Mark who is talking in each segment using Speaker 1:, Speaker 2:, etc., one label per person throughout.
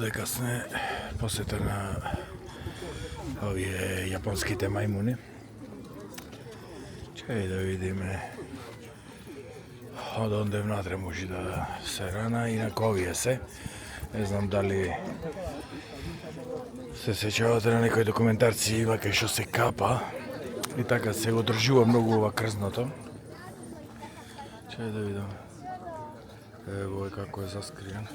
Speaker 1: Овде касне посета на овие јапонските мајмуни. Чекај да видиме од онде внатре може да се рана, инако овие се. Не знам дали се сеќавате на некои документарци има кај што се капа и така се го држува многу ова крзното. Чекај да видам. Ево е како е заскриен.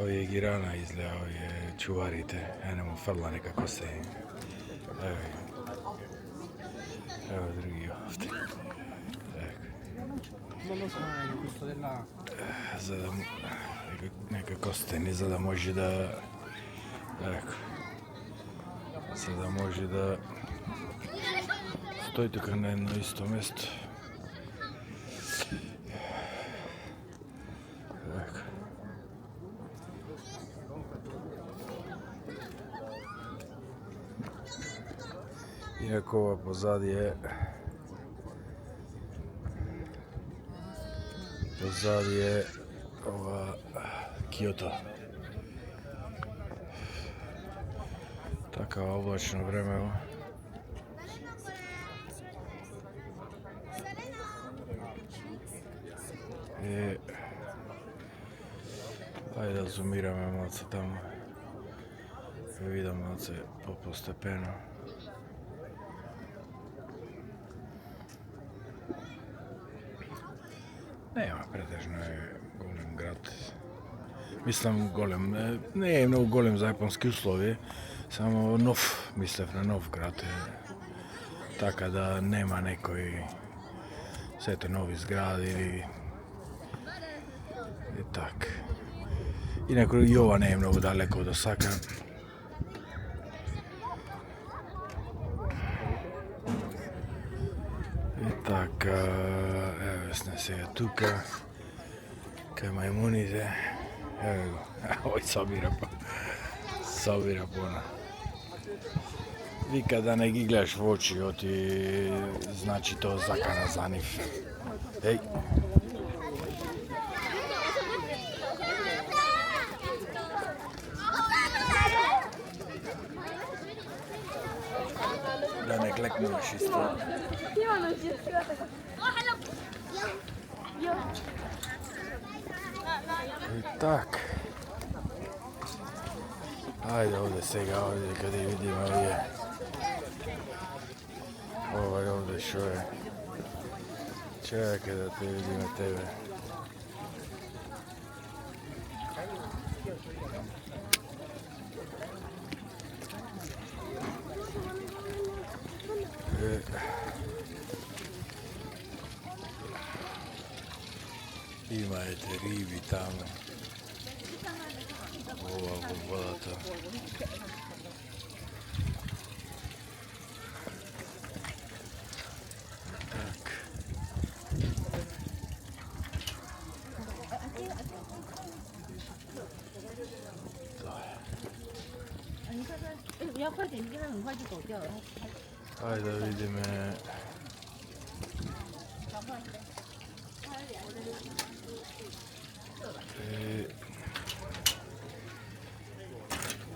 Speaker 1: Овие ги рана изгледа, овие чуварите, не му фрла некако се. Evo drugi ovdje. За да некако стени, за да може да стои тука на едно исто место. Инако ова позади е ова Киото. Така облачно време. Ајде да зумираме малце таму. Да видам малце постепено. Нема, претежно е голем град. Мислам голем, не е многу голем за јапонски услови, само нов, мислев на нов град. Така да нема некои сете нови згради или и так. Инако и ова не е многу далеко од Осака. И така, еве сме сега тука, кај мајмуните. Еве го, ој собира пона. Вика да не ги гледаш во очи, оти значи тоа закана за нив. Еј. Да не клекнуваш исто. И так. Ајде овде сега, овде каде видиме овие. Ова е овде шо е. Чекај да те видиме тебе. Има ете риби таму. Ова во водата. Так. Ајде да видиме.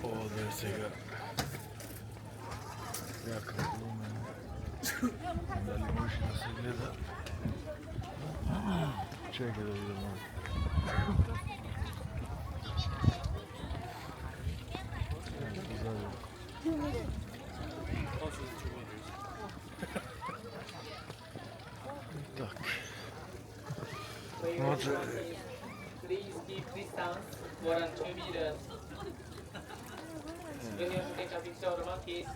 Speaker 1: Овде сега јака глума. Дали може да се гледа? Чекај да видиме. Так. Може.
Speaker 2: Please keep distance more than 2 meters. When you take a picture of the monkeys,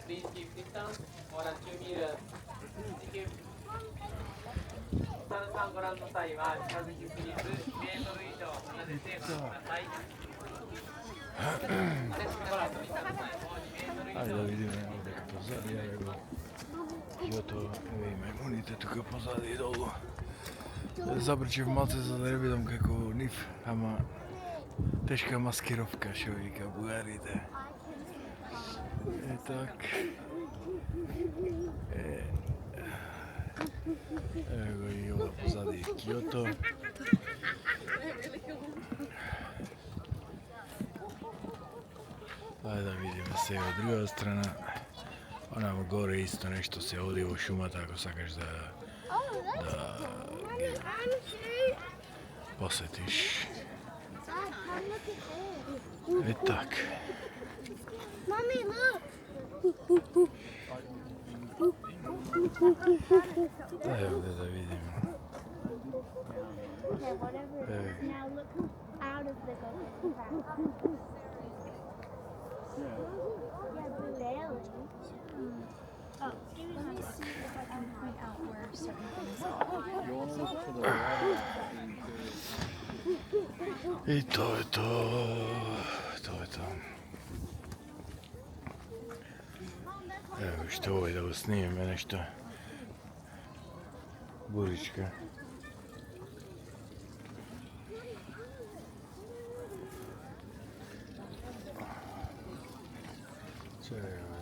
Speaker 2: please keep distance more than 2 meters. Thank you. さんご覧の際は近づきすぎず2メートル以上離れてご覧ください。
Speaker 1: Ајде да видиме дека позади, Киото, мајмуните тука позади долу. Забрчев малце за да не видам како нив, ама тешка маскировка, што вика бугарите. Так. Ево го и ова позади Киото. Ајде да видиме сега од другата страна. Онamo горе исто нешто се оди во шумата ако сакаш да ги посетиш. И так.
Speaker 3: Mommy, look.
Speaker 1: Ево да видиме.
Speaker 3: Okay, whatever it is. Now look out of the boat. Yeah, barely. Oh, let me see if I can point out where certain things are.
Speaker 1: И тоа е тоа. Тоа е тоа. Ево што овој да го снимеме нешто. Буричка. Чај.